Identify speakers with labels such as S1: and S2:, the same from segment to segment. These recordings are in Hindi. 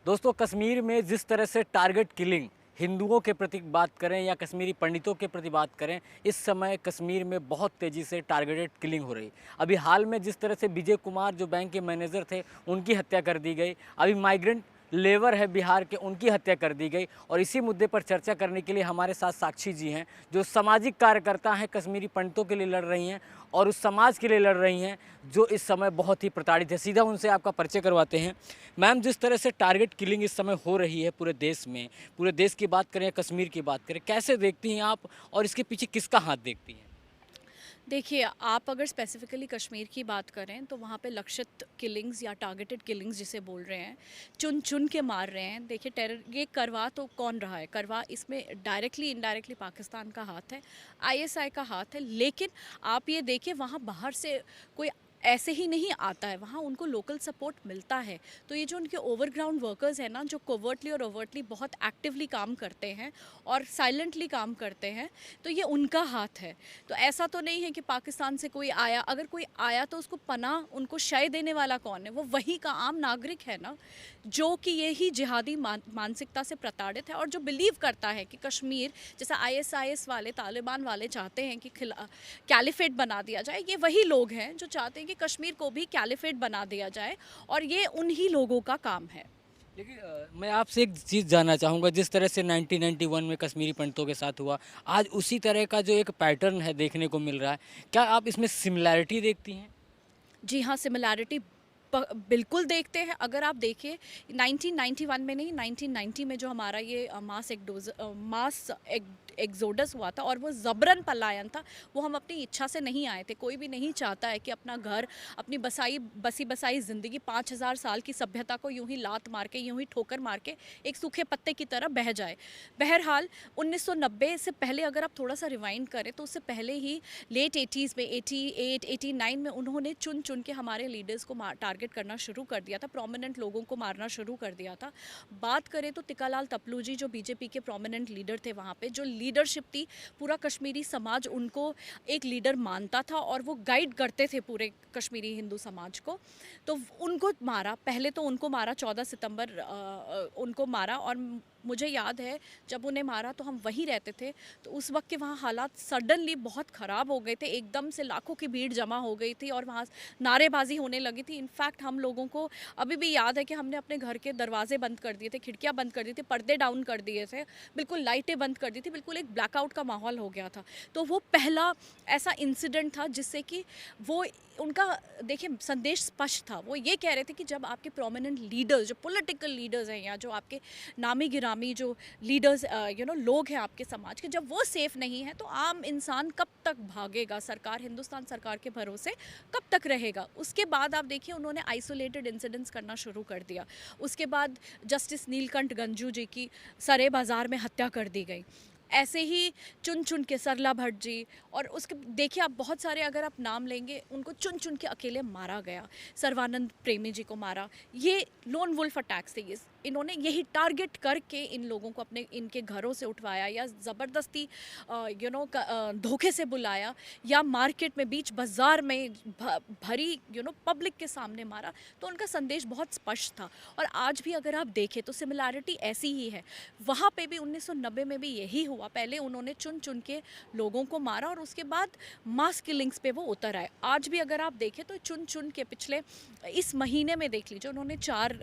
S1: दोस्तों, कश्मीर में जिस तरह से टारगेट किलिंग हिंदुओं के प्रति बात करें या कश्मीरी पंडितों के प्रति बात करें, इस समय कश्मीर में बहुत तेज़ी से टारगेटेड किलिंग हो रही। अभी हाल में जिस तरह से विजय कुमार जो बैंक के मैनेजर थे, उनकी हत्या कर दी गई। अभी माइग्रेंट लेबर है बिहार के, उनकी हत्या कर दी गई। और इसी मुद्दे पर चर्चा करने के लिए हमारे साथ साक्षी जी हैं, जो सामाजिक कार्यकर्ता हैं, कश्मीरी पंडितों के लिए लड़ रही हैं और उस समाज के लिए लड़ रही हैं जो इस समय बहुत ही प्रताड़ित है। सीधा उनसे आपका परिचय करवाते हैं। मैम, जिस तरह से टारगेट किलिंग इस समय हो रही है पूरे देश में, पूरे देश की बात करें या कश्मीर की बात करें, कैसे देखती हैं आप और इसके पीछे किसका हाथ देखती हैं?
S2: देखिए, आप अगर स्पेसिफ़िकली कश्मीर की बात करें तो वहाँ पे लक्षित किलिंग्स या टारगेटेड किलिंग्स जिसे बोल रहे हैं, चुन-चुन के मार रहे हैं। देखिए, टेरर ये करवा तो कौन रहा है? करवा इसमें डायरेक्टली इनडायरेक्टली पाकिस्तान का हाथ है, आईएसआई का हाथ है। लेकिन आप ये देखिए, वहाँ बाहर से कोई ऐसे ही नहीं आता है, वहाँ उनको लोकल सपोर्ट मिलता है। तो ये जो उनके ओवरग्राउंड वर्कर्स हैं ना, जो कोवर्टली और ओवर्टली बहुत एक्टिवली काम करते हैं और साइलेंटली काम करते हैं, तो ये उनका हाथ है। तो ऐसा तो नहीं है कि पाकिस्तान से कोई आया, अगर कोई आया तो उसको पनाह, उनको शय देने वाला कौन है? वो वही का आम नागरिक है ना, जो कि यही जिहादी मानसिकता से प्रताड़ित है और जो बिलीव करता है कि कश्मीर, जैसा आईएसआईएस वाले, तालिबान वाले चाहते हैं कि कैलिफेट बना दिया जाए, ये वही लोग हैं जो चाहते हैं कि कश्मीर को भी कैलिफेट बना दिया जाए और ये उन्हीं लोगों का काम है।
S1: लेकिन मैं आपसे एक चीज़ जानना चाहूँगा। जिस तरह से 1991 में कश्मीरी पंडितों के साथ हुआ, आज उसी तरह का जो एक पैटर्न है देखने को मिल रहा है। क्या आप इसमें सिमिलैरिटी देखती हैं?
S2: जी हाँ, सिमिलैरिटी बिल्कुल देखते हैं। अगर आप देखिए 1991 में नहीं, 1990 में जो हमारा ये मास एग्जोडस हुआ था और वो ज़बरन पलायन था, वो हम अपनी इच्छा से नहीं आए थे। कोई भी नहीं चाहता है कि अपना घर, अपनी बसी बसाई ज़िंदगी, 5000 साल की सभ्यता को यूं ही लात मार के, यूं ही ठोकर मार के एक सूखे पत्ते की तरह बह जाए। बहरहाल 1990 से पहले अगर आप थोड़ा सा रिवाइंड करें तो उससे पहले ही लेट 80s में, 88 89 में उन्होंने चुन चुन के हमारे लीडर्स को टारगेट करना शुरू कर दिया था, प्रोमिनेंट लोगों को मारना शुरू कर दिया था। बात करें तो तिकालाल तपलू जी, जो बीजेपी के प्रोमिनेंट लीडर थे, वहाँ पे जो लीडरशिप थी, पूरा कश्मीरी समाज उनको एक लीडर मानता था और वो गाइड करते थे पूरे कश्मीरी हिंदू समाज को। तो उनको मारा, पहले तो उनको मारा 14 सितंबर उनको मारा। और मुझे याद है जब उन्हें मारा तो हम वहीं रहते थे, तो उस वक्त के वहाँ हालात सडनली बहुत ख़राब हो गए थे। एकदम से लाखों की भीड़ जमा हो गई थी और वहाँ नारेबाजी होने लगी थी। इनफैक्ट हम लोगों को अभी भी याद है कि हमने अपने घर के दरवाजे बंद कर दिए थे, खिड़कियाँ बंद कर दी थी, पर्दे डाउन कर दिए थे, बिल्कुल लाइटें बंद कर दी थी, बिल्कुल एक ब्लैकआउट का माहौल हो गया था। तो वो पहला ऐसा इंसिडेंट था जिससे कि वो उनका, देखिए, संदेश स्पष्ट था। वो ये कह रहे थे कि जब आपके प्रोमिनेंट लीडर्स, जो पॉलिटिकल लीडर्स हैं या जो आपके नामी गिरामी जो लीडर्स लोग हैं आपके समाज के, जब वो सेफ़ नहीं है तो आम इंसान कब तक भागेगा, सरकार, हिंदुस्तान सरकार के भरोसे कब तक रहेगा। उसके बाद आप देखिए उन्होंने आइसोलेटेड इंसिडेंट्स करना शुरू कर दिया। उसके बाद जस्टिस नीलकंठ गंजू जी की सरे बाज़ार में हत्या कर दी गई। ऐसे ही चुन चुन के सरला भट्ट जी, और उसके देखिए आप बहुत सारे अगर आप नाम लेंगे, उनको चुन चुन के अकेले मारा गया। सर्वानंद प्रेमी जी को मारा। ये लोन वुल्फ अटैक्स थे। ये इन्होंने यही टारगेट करके इन लोगों को अपने इनके घरों से उठवाया या ज़बरदस्ती धोखे से बुलाया या मार्केट में, बीच बाज़ार में भरी पब्लिक के सामने मारा। तो उनका संदेश बहुत स्पष्ट था। और आज भी अगर आप देखें तो सिमिलैरिटी ऐसी ही है। वहाँ पे भी 1990 में भी यही हुआ। पहले उन्होंने चुन चुन के लोगों को मारा और उसके बाद मास किलिंग्स पे वो उतर आए। आज भी अगर आप देखें तो चुन चुन के पिछले इस महीने में देख लीजिए, उन्होंने 4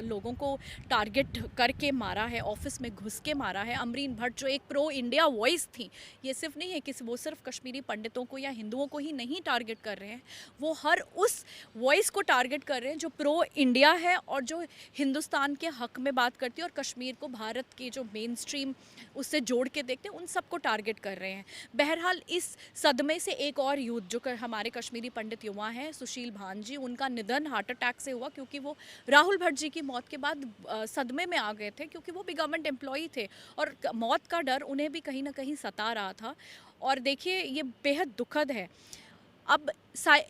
S2: लोगों को टारगेट करके मारा है, ऑफिस में घुस के मारा है। अमरीन भट्ट जो एक प्रो इंडिया वॉइस थी, ये सिर्फ नहीं है कि वो सिर्फ कश्मीरी पंडितों को या हिंदुओं को ही नहीं टारगेट कर रहे हैं, वो हर उस वॉइस को टारगेट कर रहे हैं जो प्रो इंडिया है और जो हिंदुस्तान के हक में बात करती है और कश्मीर को भारत के जो मेन स्ट्रीम उससे जोड़ के देखते हैं, उन सबको टारगेट कर रहे हैं। बहरहाल इस सदमे से एक और यूथ जो हमारे कश्मीरी पंडित युवा हैं, सुशील भान जी, उनका निधन हार्ट अटैक से हुआ क्योंकि वो राहुल भट्ट जी की मौत के बाद सदमे में आ गए थे, क्योंकि वो भी गवर्नमेंट एम्प्लॉई थे और मौत का डर उन्हें भी कहीं ना कहीं सता रहा था। और देखिए ये बेहद दुखद है। अब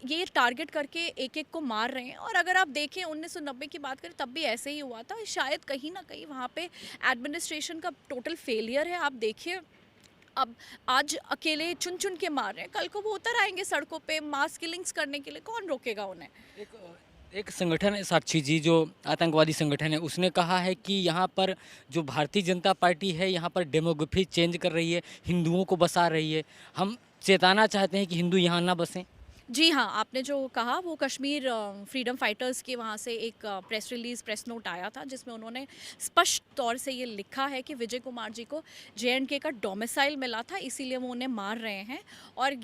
S2: ये टारगेट करके एक एक को मार रहे हैं। और अगर आप देखें 1990 की बात करें तब भी ऐसे ही हुआ था। शायद कहीं ना कहीं वहाँ पे एडमिनिस्ट्रेशन का टोटल फेलियर है। आप देखिए, अब आज अकेले चुन चुन के मार रहे हैं, कल को वो उतर आएंगे सड़कों पे मास किलिंग्स करने के लिए, कौन रोकेगा उन्हें?
S1: एक एक संगठन है साक्षी जी, जो आतंकवादी संगठन है, उसने कहा है कि यहाँ पर जो भारतीय जनता पार्टी है यहाँ पर डेमोग्राफी चेंज कर रही है, हिंदुओं को बसा रही है। हम चेताना चाहते हैं कि हिंदू यहाँ ना बसें।
S2: जी हाँ, आपने जो कहा वो कश्मीर फ्रीडम फाइटर्स के वहाँ से एक प्रेस रिलीज़, प्रेस नोट आया था जिसमें उन्होंने स्पष्ट तौर से ये लिखा है कि विजय कुमार जी को जे.एंड.के का डोमिसाइल मिला था, इसीलिए वो उन्हें मार रहे हैं। और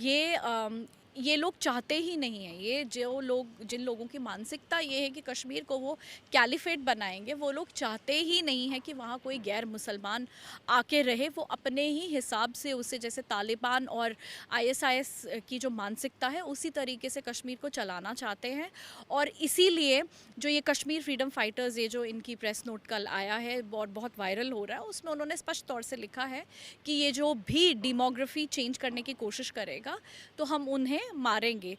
S2: ये लोग चाहते ही नहीं हैं, ये जो लोग, जिन लोगों की मानसिकता ये है कि कश्मीर को वो कैलिफेट बनाएंगे, वो लोग चाहते ही नहीं हैं कि वहाँ कोई गैर मुसलमान आके रहे। वो अपने ही हिसाब से उसे, जैसे तालिबान और आईएसआईएस की जो मानसिकता है उसी तरीके से कश्मीर को चलाना चाहते हैं। और इसीलिए जो ये कश्मीर फ्रीडम फाइटर्स, ये जो इनकी प्रेस नोट कल आया है और बहुत वायरल हो रहा है, उसमें उन्होंने स्पष्ट तौर से लिखा है कि ये जो भी डेमोग्राफी चेंज करने की कोशिश करेगा तो हम उन्हें मारेंगे।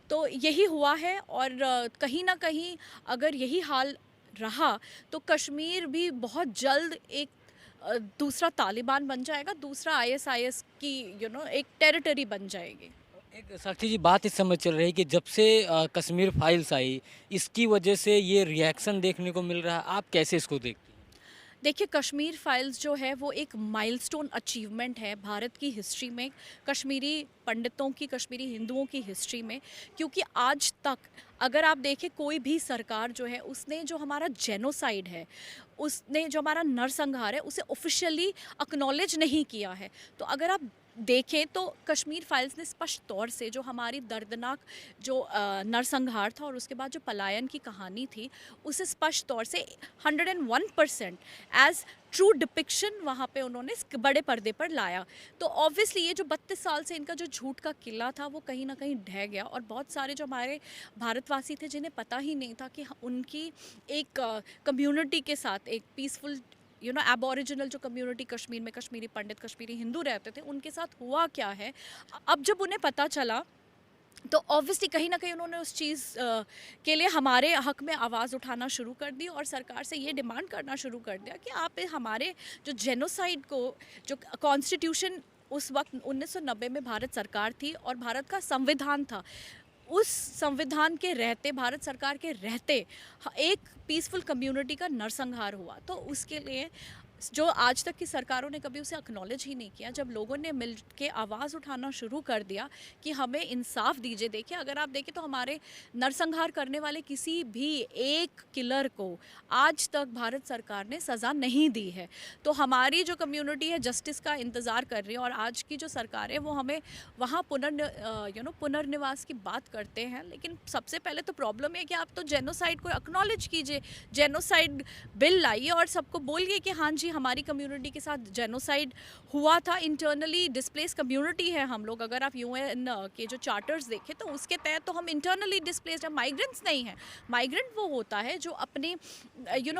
S2: तो यही हुआ है। और कहीं ना कहीं अगर यही हाल रहा तो कश्मीर भी बहुत जल्द एक दूसरा तालिबान बन जाएगा, दूसरा आईएसआईएस की एक टेरिटरी बन जाएगी।
S1: एक साक्षी जी, बात इस समय चल रही है कि जब से कश्मीर फाइल्स आई, इसकी वजह से ये रिएक्शन देखने को मिल रहा है। आप कैसे इसको देखती हैं?
S2: देखिए, कश्मीर फाइल्स जो है वो एक माइलस्टोन अचीवमेंट है भारत की हिस्ट्री में, कश्मीरी पंडितों की, कश्मीरी हिंदुओं की हिस्ट्री में। क्योंकि आज तक अगर आप देखें, कोई भी सरकार जो है उसने जो हमारा जेनोसाइड है, उसने जो हमारा नरसंहार है, उसे ऑफिशियली एक्नॉलेज नहीं किया है। तो अगर आप देखें तो कश्मीर फाइल्स ने स्पष्ट तौर से जो हमारी दर्दनाक जो नरसंहार था और उसके बाद जो पलायन की कहानी थी, उसे स्पष्ट तौर से 101% एज ट्रू डिपिक्शन वहाँ पे उन्होंने बड़े पर्दे पर लाया। तो ऑब्वियसली ये जो 32 साल से इनका जो झूठ का किला था वो कहीं ना कहीं ढह गया। और बहुत सारे जो हमारे भारतवासी थे जिन्हें पता ही नहीं था कि उनकी एक कम्युनिटी के साथ, एक पीसफुल एबोरिजिनल जो कम्युनिटी कश्मीर में, कश्मीरी पंडित, कश्मीरी हिंदू रहते थे, उनके साथ हुआ क्या है, अब जब उन्हें पता चला तो ऑब्वियसली कहीं ना कहीं उन्होंने उस चीज़ के लिए हमारे हक में आवाज़ उठाना शुरू कर दी और सरकार से ये डिमांड करना शुरू कर दिया कि आप हमारे जो जेनोसाइड को, जो कॉन्स्टिट्यूशन उस वक्त 1990 में भारत सरकार थी और भारत का संविधान था, उस संविधान के रहते, भारत सरकार के रहते एक पीसफुल कम्युनिटी का नरसंहार हुआ। तो उसके लिए जो आज तक की सरकारों ने कभी उसे एक्नॉलेज ही नहीं किया। जब लोगों ने मिल के आवाज़ उठाना शुरू कर दिया कि हमें इंसाफ दीजिए। देखिए, अगर आप देखें तो हमारे नरसंहार करने वाले किसी भी एक किलर को आज तक भारत सरकार ने सज़ा नहीं दी है। तो हमारी जो कम्युनिटी है जस्टिस का इंतज़ार कर रही है और आज की जो सरकार है वो हमें वहाँ पुनर्निवास की बात करते हैं। लेकिन सबसे पहले तो प्रॉब्लम है कि आप तो जेनोसाइड को एक्नॉलेज कीजिए, जेनोसाइड बिल लाइए और सबको बोलिए कि हाँ जी, हमारी कम्युनिटी के साथ जेनोसाइड हुआ था। इंटरनली डिस्प्लेस कम्युनिटी है हम लोग। अगर आप यूएन के जो चार्टर्स देखें तो उसके तहत तो हम इंटरनली डिस्प्लेस्ड हैं, माइग्रेंट्स नहीं हैं। माइग्रेंट वो होता है जो अपनी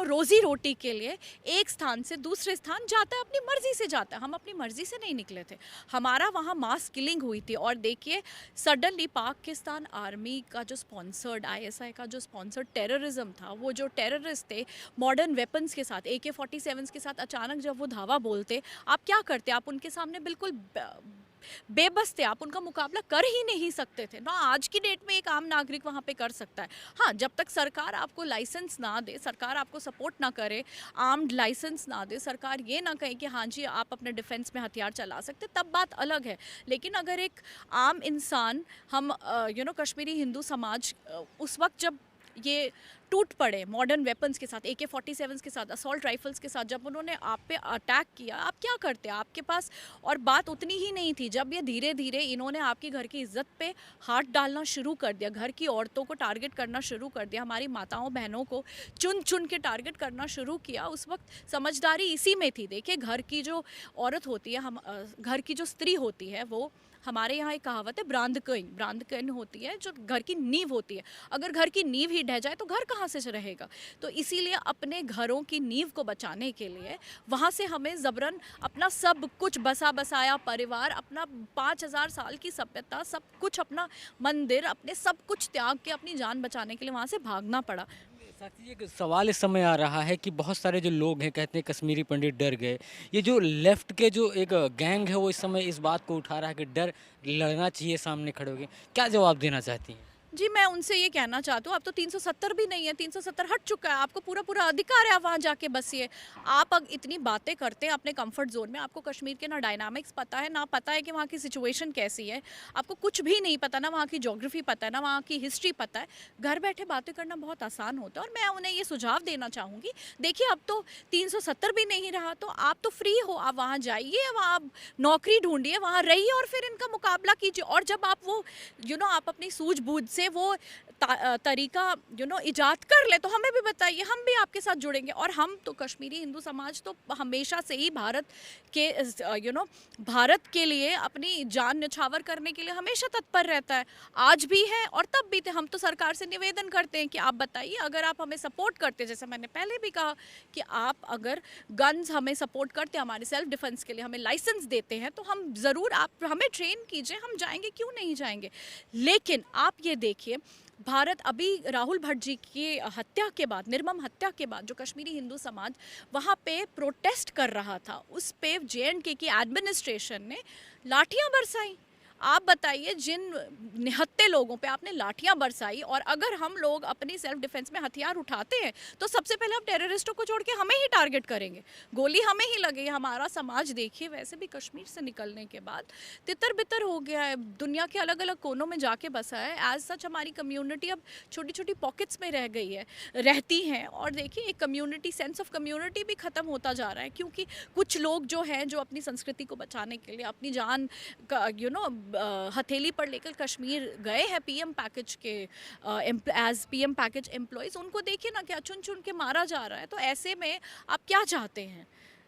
S2: रोज़ी रोटी के लिए एक स्थान से दूसरे स्थान जाता है, अपनी मर्जी से जाता है। हम अपनी मर्जी से नहीं निकले थे, हमारा वहाँ मास किलिंग हुई थी। और देखिए, सडनली पाकिस्तान आर्मी का जो स्पॉन्सर्ड, आईएसआई का जो स्पॉन्सर्ड टेररिज्म था, वो जो टेररिस्ट थे मॉडर्न वेपन्स के साथ, AK-47 के साथ अचानक जब वो धावा बोलते, आप क्या करते? आप उनके सामने बिल्कुल बेबस थे, आप उनका मुकाबला कर ही नहीं सकते थे ना। आज की डेट में एक आम नागरिक वहाँ पे कर सकता है। हाँ, जब तक सरकार आपको लाइसेंस ना दे, सरकार आपको सपोर्ट ना करे, आर्म्ड लाइसेंस ना दे, सरकार ये ना कहे कि हाँ जी आप अपने डिफेंस में हथियार चला सकते, तब बात अलग है। लेकिन अगर एक आम इंसान, हम कश्मीरी हिंदू समाज उस वक्त जब ये टूट पड़े मॉडर्न वेपन्स के साथ, AK-47 के साथ, असॉल्ट राइफल्स के साथ, जब उन्होंने आप पे अटैक किया, आप क्या करते? आपके पास और बात उतनी ही नहीं थी। जब ये धीरे धीरे इन्होंने आपकी घर की इज्जत पे हाथ डालना शुरू कर दिया, घर की औरतों को टारगेट करना शुरू कर दिया, हमारी माताओं बहनों को चुन चुन के टारगेट करना शुरू किया, उस वक्त समझदारी इसी में थी। देखिए, घर की जो औरत होती है, हम घर की जो स्त्री होती है, वो हमारे यहाँ एक कहावत है, ब्रांदकन होती है, जो घर की नींव होती है। अगर घर की नींव ही ढह जाए तो घर कहाँ से रहेगा? तो इसीलिए अपने घरों की नींव को बचाने के लिए वहाँ से हमें ज़बरन अपना सब कुछ, बसा बसाया परिवार, अपना 5000 साल की सभ्यता, सब कुछ, अपना मंदिर, अपने सब कुछ त्याग के अपनी जान बचाने के लिए वहाँ से भागना पड़ा।
S1: साथी जी, एक सवाल इस समय आ रहा है कि बहुत सारे जो लोग हैं कहते हैं कश्मीरी पंडित डर गए। ये जो लेफ्ट के जो एक गैंग है वो इस समय इस बात को उठा रहा है कि डर, लड़ना चाहिए सामने खड़े होके। क्या जवाब देना चाहती हैं?
S2: जी, मैं उनसे ये कहना चाहती हूँ, अब तो 370 भी नहीं है, 370 हट चुका है, आपको पूरा पूरा अधिकार है, आप वहाँ जाके बसिए। आप अग इतनी बातें करते हैं अपने कंफर्ट जोन में, आपको कश्मीर के ना डायनामिक्स पता है, ना पता है कि वहाँ की सिचुएशन कैसी है, आपको कुछ भी नहीं पता, ना वहाँ की ज्योग्राफी पता है, ना वहाँ की हिस्ट्री पता है। घर बैठे बातें करना बहुत आसान होता है, और मैं उन्हें ये सुझाव देना चाहूँगी, देखिए अब तो 370 भी नहीं रहा, तो आप तो फ्री हो, आप वहाँ जाइए, वहाँ आप नौकरी ढूंढिए, वहाँ रहिए और फिर इनका मुकाबला कीजिए। और जब आप वो आप अपनी सूझबूझ से वो तरीका इजाद कर ले, तो हमें भी बताइए, हम भी आपके साथ जुड़ेंगे। और हम तो कश्मीरी हिंदू समाज तो हमेशा से ही भारत के भारत के लिए अपनी जान न्यौछावर करने के लिए हमेशा तत्पर रहता है, आज भी है और तब भी थे। हम तो सरकार से निवेदन करते हैं कि आप बताइए, अगर आप हमें सपोर्ट करते, जैसे मैंने पहले भी कहा कि आप अगर गन्स हमें सपोर्ट करते, हमारे सेल्फ डिफेंस के लिए हमें लाइसेंस देते हैं, तो हम ज़रूर, आप हमें ट्रेन कीजिए, हम जाएंगे, क्यों नहीं जाएंगे। लेकिन आप ये देखिए, भारत अभी राहुल भट्ट जी की हत्या के बाद, निर्मम हत्या के बाद, जो कश्मीरी हिंदू समाज वहाँ पे प्रोटेस्ट कर रहा था, उस पे JNK की एडमिनिस्ट्रेशन ने लाठियां बरसाई। आप बताइए, जिन निहत्थे लोगों पे आपने लाठियां बरसाई, और अगर हम लोग अपनी सेल्फ डिफेंस में हथियार उठाते हैं, तो सबसे पहले हम टेररिस्टों को छोड़ के हमें ही टारगेट करेंगे, गोली हमें ही लगेगी। हमारा समाज देखिए, वैसे भी कश्मीर से निकलने के बाद तितर बितर हो गया है, दुनिया के अलग अलग कोनों में जाके बसा है। एज सच हमारी कम्युनिटी अब छोटी छोटी पॉकेट्स में रह गई है, रहती हैं। और देखिए, एक कम्युनिटी, सेंस ऑफ कम्युनिटी भी ख़त्म होता जा रहा है, क्योंकि कुछ लोग जो हैं, जो अपनी संस्कृति को बचाने के लिए अपनी जान का हथेली पर लेकर कश्मीर गए हैं PM पैकेज के एज PM पैकेज एम्प्लॉयज़, उनको देखिए ना, क्या चुन चुन के मारा जा रहा है। तो ऐसे में आप क्या चाहते हैं?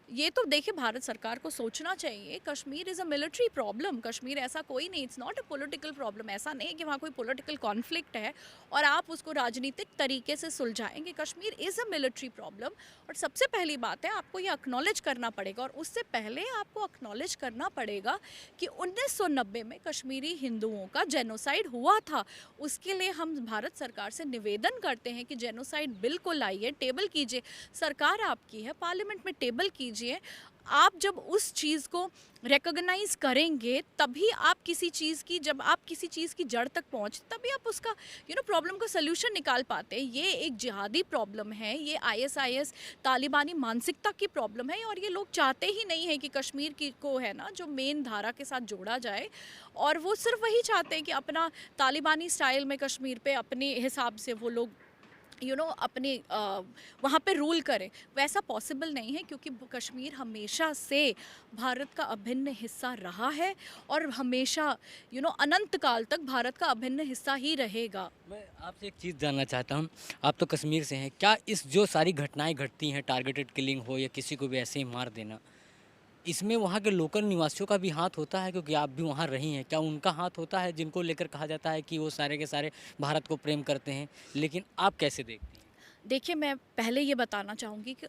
S2: ये तो देखिए, भारत सरकार को सोचना चाहिए। Kashmir is a military problem, Kashmir ऐसा कोई नहीं, it's not a political problem. ऐसा नहीं है कि वहाँ कोई पॉलिटिकल कॉन्फ्लिक्ट है और आप उसको राजनीतिक तरीके से सुलझाएंगे। Kashmir is a military problem. और सबसे पहली बात है, आपको ये एक्नॉलेज करना पड़ेगा, और उससे पहले आपको एक्नॉलेज करना पड़ेगा कि 1990 में कश्मीरी हिंदुओं का जेनोसाइड हुआ था। उसके लिए हम भारत सरकार से निवेदन करते हैं कि जेनोसाइड बिल को लाइए, टेबल कीजिए। सरकार आपकी है, पार्लियामेंट में टेबल कीजिए। आप जब उस चीज़ को रिकॉग्नाइज करेंगे, तभी आप किसी चीज़ की, जब आप किसी चीज़ की जड़ तक पहुँचते, तभी आप उसका प्रॉब्लम का सल्यूशन निकाल पाते हैं। ये एक जिहादी प्रॉब्लम है, ये ISIS तालिबानी मानसिकता की प्रॉब्लम है, और ये लोग चाहते ही नहीं है कि कश्मीर की को है ना, जो मेन धारा के साथ जोड़ा जाए। और वो सिर्फ वही चाहते हैं कि अपना तालिबानी स्टाइल में कश्मीर पे अपने हिसाब से वो लोग अपने वहाँ पे रूल करें। वैसा पॉसिबल नहीं है, क्योंकि कश्मीर हमेशा से भारत का अभिन्न हिस्सा रहा है, और हमेशा अनंत काल तक भारत का अभिन्न हिस्सा ही रहेगा।
S1: मैं आपसे एक चीज़ जानना चाहता हूँ, आप तो कश्मीर से हैं, क्या इस जो सारी घटनाएं घटती हैं, टारगेटेड किलिंग हो या किसी को भी ऐसे ही मार देना, इसमें वहाँ के लोकल निवासियों का भी हाथ होता है? क्योंकि आप भी वहाँ रही हैं, क्या उनका हाथ होता है, जिनको लेकर कहा जाता है कि वो सारे के सारे भारत को प्रेम करते हैं, लेकिन आप कैसे देखती हैं?
S2: देखिए, मैं पहले ये बताना चाहूँगी कि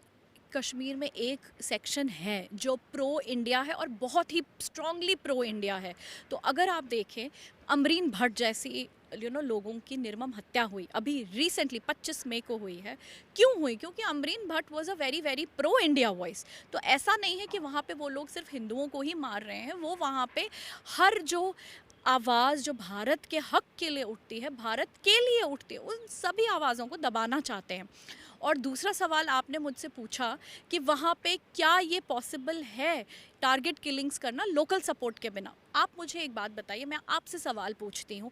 S2: कश्मीर में एक सेक्शन है जो प्रो इंडिया है, और बहुत ही स्ट्रांगली प्रो इंडिया है। तो अगर आप देखें, अमरीन भट्ट जैसी लोगों की निर्मम हत्या हुई अभी रिसेंटली 25 मई को हुई है। क्यों हुई? क्योंकि Amreen Bhatt was a very very pro India voice. तो ऐसा नहीं है कि वहाँ पे वो लोग सिर्फ हिंदुओं को ही मार रहे हैं, वो वहाँ पे हर जो आवाज़ जो भारत के हक के लिए उठती है, भारत के लिए उठती है, उन सभी आवाज़ों को दबाना चाहते हैं। और दूसरा सवाल आपने मुझसे पूछा कि वहाँ पे क्या ये पॉसिबल है टारगेट किलिंग्स करना लोकल सपोर्ट के बिना। आप मुझे एक बात बताइए, मैं आपसे सवाल पूछती हूँ,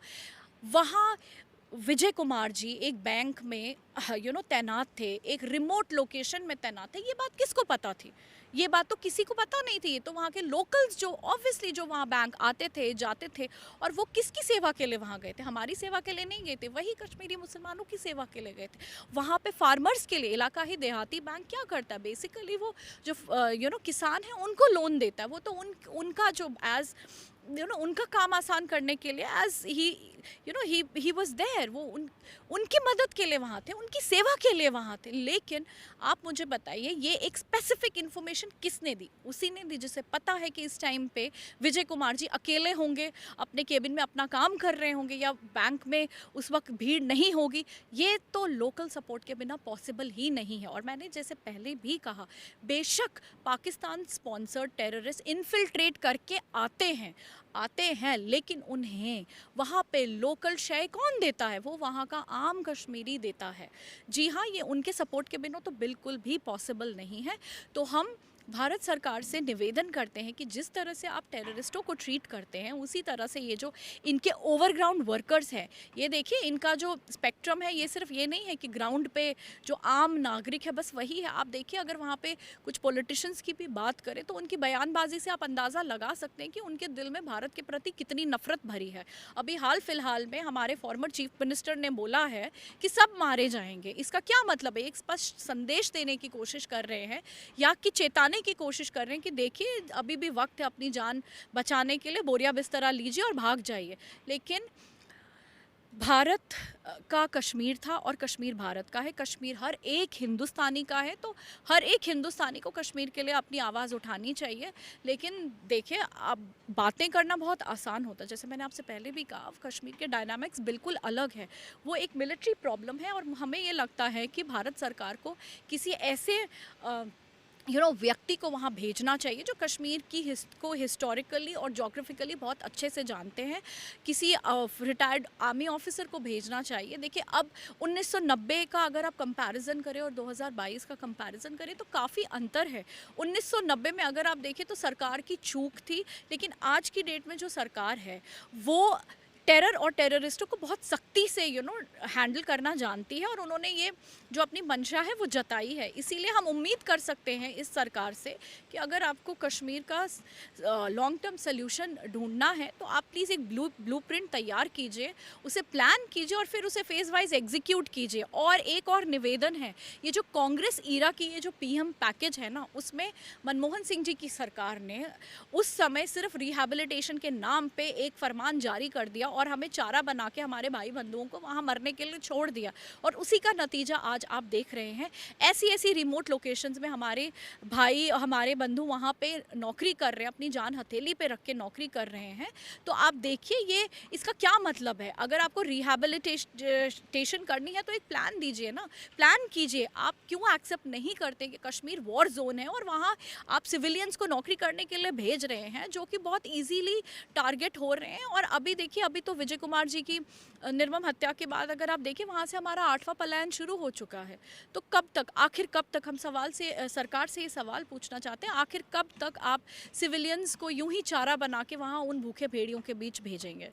S2: वहाँ विजय कुमार जी एक बैंक में तैनात थे, एक रिमोट लोकेशन में तैनात थे, ये बात किसको पता थी? ये बात तो किसी को पता नहीं थी। ये तो वहाँ के लोकल्स जो ऑब्वियसली जो वहाँ बैंक आते थे, जाते थे, और वो किसकी सेवा के लिए वहाँ गए थे? हमारी सेवा के लिए नहीं गए थे, वही कश्मीरी मुसलमानों की सेवा के लिए गए थे। वहाँ पे फार्मर्स के लिए इलाका ही देहाती बैंक क्या करता है? बेसिकली वो जो किसान हैं उनको लोन देता है। वो तो उनका जो एज उनका काम आसान करने के लिए एज ही वाज देयर, वो उनकी मदद के लिए वहाँ थे, उनकी सेवा के लिए वहाँ थे। लेकिन आप मुझे बताइए, ये एक स्पेसिफिक इन्फॉर्मेशन किसने दी? उसी ने दी जिसे पता है कि इस टाइम पे विजय कुमार जी अकेले होंगे, अपने केबिन में अपना काम कर रहे होंगे, या बैंक में उस वक्त भीड़ नहीं होगी। ये तो लोकल सपोर्ट के बिना पॉसिबल ही नहीं है। और मैंने जैसे पहले भी कहा, बेशक पाकिस्तान स्पॉन्सर्ड टेररिस्ट इन्फिल्ट्रेट करके आते हैं, आते हैं, लेकिन उन्हें वहाँ पे लोकल शय कौन देता है? वो वहाँ का आम कश्मीरी देता है। जी हाँ, ये उनके सपोर्ट के बिना तो बिल्कुल भी पॉसिबल नहीं है। तो हम भारत सरकार से निवेदन करते हैं कि जिस तरह से आप टेररिस्टों को ट्रीट करते हैं, उसी तरह से ये जो इनके ओवरग्राउंड वर्कर्स हैं, ये देखिए इनका जो स्पेक्ट्रम है, ये सिर्फ ये नहीं है कि ग्राउंड पे जो आम नागरिक है बस वही है। आप देखिए अगर वहाँ पे कुछ पॉलिटिशियंस की भी बात करें तो उनकी बयानबाजी से आप अंदाज़ा लगा सकते हैं कि उनके दिल में भारत के प्रति कितनी नफरत भरी है। अभी हाल फिलहाल में हमारे फॉर्मर चीफ मिनिस्टर ने बोला है कि सब मारे जाएंगे। इसका क्या मतलब है? एक स्पष्ट संदेश देने की कोशिश कर रहे हैं या कि चेताने की कोशिश कर रहे हैं कि देखिए अभी भी वक्त है, अपनी जान बचाने के लिए बोरिया बिस्तरा लीजिए और भाग जाइए। लेकिन भारत का कश्मीर था और कश्मीर भारत का है। कश्मीर हर एक हिंदुस्तानी का है, तो हर एक हिंदुस्तानी को कश्मीर के लिए अपनी आवाज़ उठानी चाहिए। लेकिन देखिए अब बातें करना बहुत आसान होता है, जैसे मैंने आपसे पहले भी कहा, कश्मीर के डायनामिक्स बिल्कुल अलग है। वो एक मिलिट्री प्रॉब्लम है और हमें ये लगता है कि भारत सरकार को किसी ऐसे व्यक्ति को वहाँ भेजना चाहिए जो कश्मीर की को हिस्टोरिकली और जोग्राफिकली बहुत अच्छे से जानते हैं। किसी रिटायर्ड आर्मी ऑफिसर को भेजना चाहिए। देखिए अब 1990 का अगर आप कंपैरिजन करें और 2022 का कंपैरिजन करें तो काफ़ी अंतर है। 1990 में अगर आप देखें तो सरकार की चूक थी, लेकिन आज की डेट में जो सरकार है वो टेरर और टेररिस्टों को बहुत सख्ती से हैंडल करना जानती है और उन्होंने ये जो अपनी मंशा है वो जताई है। इसीलिए हम उम्मीद कर सकते हैं इस सरकार से कि अगर आपको कश्मीर का लॉन्ग टर्म सोल्यूशन ढूंढना है तो आप प्लीज़ एक ब्लूप्रिंट तैयार कीजिए, उसे प्लान कीजिए और फिर उसे फेज़ वाइज एग्जीक्यूट कीजिए। और एक और निवेदन है, ये जो कांग्रेस ईरा की ये जो पीएम पैकेज है ना, उसमें मनमोहन सिंह जी की सरकार ने उस समय सिर्फ रिहैबिलिटेशन के नाम पे एक फरमान जारी कर दिया और हमें चारा बना के हमारे भाई बंधुओं को वहाँ मरने के लिए छोड़ दिया। और उसी का नतीजा आज आप देख रहे हैं। ऐसी ऐसी रिमोट लोकेशंस में हमारे भाई, हमारे बंधु वहाँ पे नौकरी कर रहे हैं, अपनी जान हथेली पे रख के नौकरी कर रहे हैं। तो आप देखिए ये इसका क्या मतलब है। अगर आपको रिहैबिलिटेशन करनी है तो एक प्लान दीजिए ना, प्लान कीजिए। आप क्यों एक्सेप्ट नहीं करते कि कश्मीर वॉर जोन है और वहाँ आप सिविलियंस को नौकरी करने के लिए भेज रहे हैं जो कि बहुत ईजीली टारगेट हो रहे हैं। और अभी देखिए, अभी तो विजय कुमार जी की निर्मम हत्या के बाद अगर आप देखें वहाँ से हमारा 8वां पलायन शुरू हो चुका है। तो कब तक, आखिर कब तक, हम सरकार से ये सवाल पूछना चाहते हैं, आखिर कब तक आप सिविलियंस को यूं ही चारा बना के वहाँ उन भूखे भेड़ियों के बीच भेजेंगे?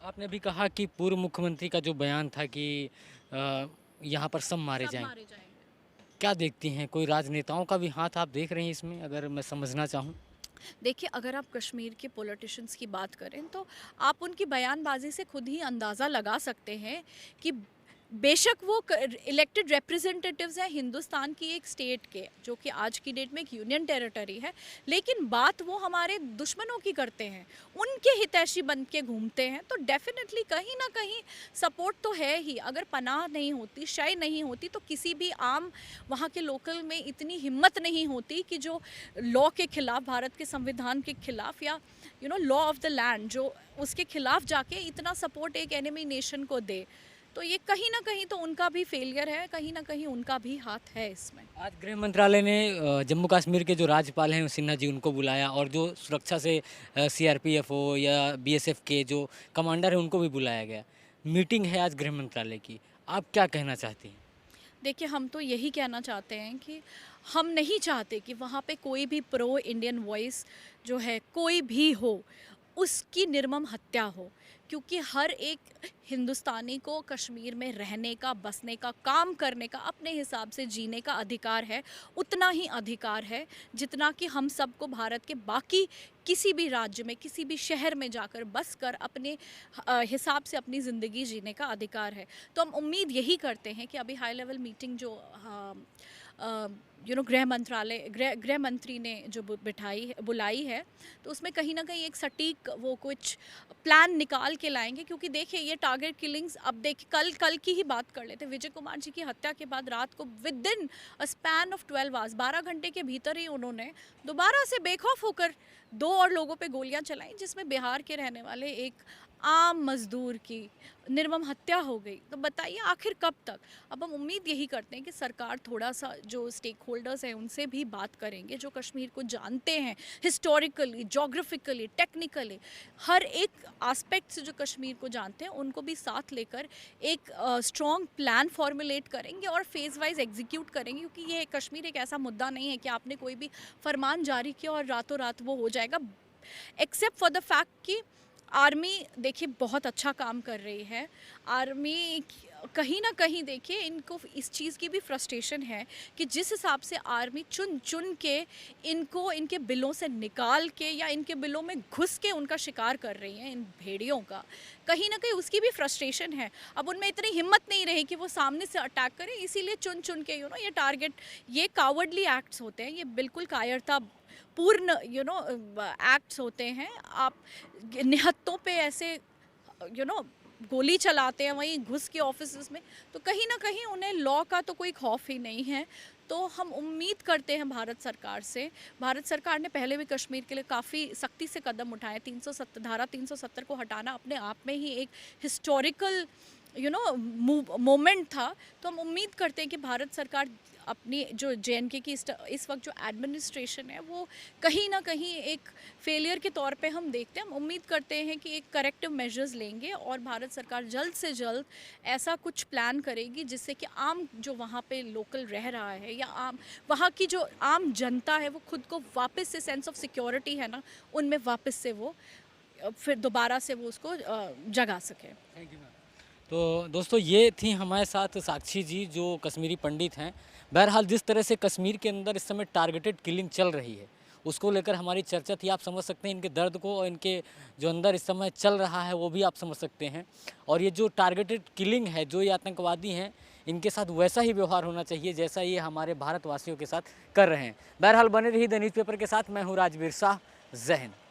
S1: आपने भी कहा कि पूर्व मुख्यमंत्री का जो बयान था कि यहाँ पर सब मारे
S2: सब
S1: जाएं,
S2: मारे जाएंगे।
S1: क्या देखती हैं? कोई राजनेताओं का भी हाथ आप देख रही हैं इसमें, अगर मैं समझना चाहूँ?
S2: देखिए अगर आप कश्मीर के पॉलिटिशियंस की बात करें तो आप उनकी बयानबाजी से खुद ही अंदाज़ा लगा सकते हैं कि बेशक वो इलेक्टेड रिप्रेजेंटेटिव्स हैं हिंदुस्तान की एक स्टेट के, जो कि आज की डेट में एक यूनियन टेरिटरी है, लेकिन बात वो हमारे दुश्मनों की करते हैं, उनके हितैषी बन के घूमते हैं। तो डेफिनेटली कहीं ना कहीं सपोर्ट तो है ही। अगर पनाह नहीं होती, शय नहीं होती, तो किसी भी आम वहाँ के लोकल में इतनी हिम्मत नहीं होती कि जो लॉ के खिलाफ, भारत के संविधान के खिलाफ या लॉ ऑफ द लैंड, जो उसके खिलाफ जाके इतना सपोर्ट एक एनिमी नेशन को दे। तो ये कहीं ना कहीं तो उनका भी फेलियर है, कहीं ना कहीं उनका भी हाथ है इसमें।
S1: आज गृह मंत्रालय ने जम्मू कश्मीर के जो राज्यपाल हैं सिन्हा जी, उनको बुलाया और जो सुरक्षा से सीआरपीएफ हो या बीएसएफ के जो कमांडर हैं उनको भी बुलाया गया। मीटिंग है आज गृह मंत्रालय की, आप क्या कहना चाहती हैं?
S2: देखिए हम तो यही कहना चाहते हैं कि हम नहीं चाहते कि वहाँ पे कोई भी प्रो इंडियन वॉइस जो है कोई भी हो उसकी निर्मम हत्या हो, क्योंकि हर एक हिंदुस्तानी को कश्मीर में रहने का, बसने का, काम करने का, अपने हिसाब से जीने का अधिकार है। उतना ही अधिकार है जितना कि हम सबको भारत के बाकी किसी भी राज्य में, किसी भी शहर में जाकर बस कर अपने हिसाब से अपनी ज़िंदगी जीने का अधिकार है। तो हम उम्मीद यही करते हैं कि अभी हाई लेवल मीटिंग जो गृह मंत्री ने जो बुलाई है, तो उसमें कहीं ना कहीं एक सटीक वो कुछ प्लान निकाल के लाएंगे। क्योंकि देखिए ये टारगेट किलिंग्स, अब देखिए कल की ही बात कर लेते, विजय कुमार जी की हत्या के बाद रात को with in a span of 12 hours, 12 घंटे के भीतर ही उन्होंने दोबारा से बेखौफ होकर 2 और लोगों पे गोलियां चलाई, जिसमें बिहार के रहने वाले एक आम मजदूर की निर्मम हत्या हो गई, तो बताइए आखिर कब तक। अब हम उम्मीद यही करते हैं कि सरकार थोड़ा सा जो स्टेक होल्डर्स हैं उनसे भी बात करेंगे, जो कश्मीर को जानते हैं हिस्टोरिकली, जोग्राफिकली, टेक्निकली, हर एक एस्पेक्ट से जो कश्मीर को जानते हैं, उनको भी साथ लेकर एक स्ट्रॉन्ग प्लान फॉर्मुलेट करेंगे और फेज़ वाइज एग्जीक्यूट करेंगे, क्योंकि ये कश्मीर एक ऐसा मुद्दा नहीं है कि आपने कोई भी फरमान जारी किया और रातों रात वो हो जाएगा। एक्सेप्ट फॉर द फैक्ट कि आर्मी देखिए बहुत अच्छा काम कर रही है। आर्मी कहीं ना कहीं देखिए इनको इस चीज़ की भी फ्रस्ट्रेशन है कि जिस हिसाब से आर्मी चुन चुन के इनको इनके बिलों से निकाल के या इनके बिलों में घुस के उनका शिकार कर रही हैं, इन भेड़ियों का, कहीं ना कहीं उसकी भी फ्रस्ट्रेशन है। अब उनमें इतनी हिम्मत नहीं रही कि वो सामने से अटैक करें, इसीलिए चुन चुन के ये टारगेट, ये कावर्डली एक्ट्स होते हैं, ये बिल्कुल कायरता पूर्ण एक्ट्स होते हैं। आप निहत्तों पे ऐसे गोली चलाते हैं वहीं घुस के ऑफिस में, तो कहीं ना कहीं उन्हें लॉ का तो कोई खौफ ही नहीं है। तो हम उम्मीद करते हैं भारत सरकार से, भारत सरकार ने पहले भी कश्मीर के लिए काफ़ी सख्ती से कदम उठाए। 370 को हटाना अपने आप में ही एक हिस्टोरिकल मोमेंट था। तो हम उम्मीद करते हैं कि भारत सरकार अपनी जो JNK की इस वक्त जो एडमिनिस्ट्रेशन है वो कहीं ना कहीं एक फेलियर के तौर पे हम देखते हैं। हम उम्मीद करते हैं कि एक करेक्टिव मेजर्स लेंगे और भारत सरकार जल्द से जल्द ऐसा कुछ प्लान करेगी जिससे कि आम जो वहाँ पे लोकल रह रहा है या आम वहाँ की जो आम जनता है वो खुद को वापस से सेंस ऑफ सिक्योरिटी है ना, उनमें वापस से वो फिर दोबारा से वो उसको जगा सके।
S1: Thank you ma'am. तो दोस्तों ये थी हमारे साथ साक्षी जी जो कश्मीरी पंडित हैं। बहरहाल जिस तरह से कश्मीर के अंदर इस समय टारगेटेड किलिंग चल रही है उसको लेकर हमारी चर्चा थी। आप समझ सकते हैं इनके दर्द को और इनके जो अंदर इस समय चल रहा है वो भी आप समझ सकते हैं। और ये जो टारगेटेड किलिंग है, जो ये आतंकवादी हैं, इनके साथ वैसा ही व्यवहार होना चाहिए जैसा ये हमारे भारतवासियों के साथ कर रहे हैं। बहरहाल बने रही द न्यूज़पेपर के साथ। मैं हूँ राजवीर शाह। जय हिंद।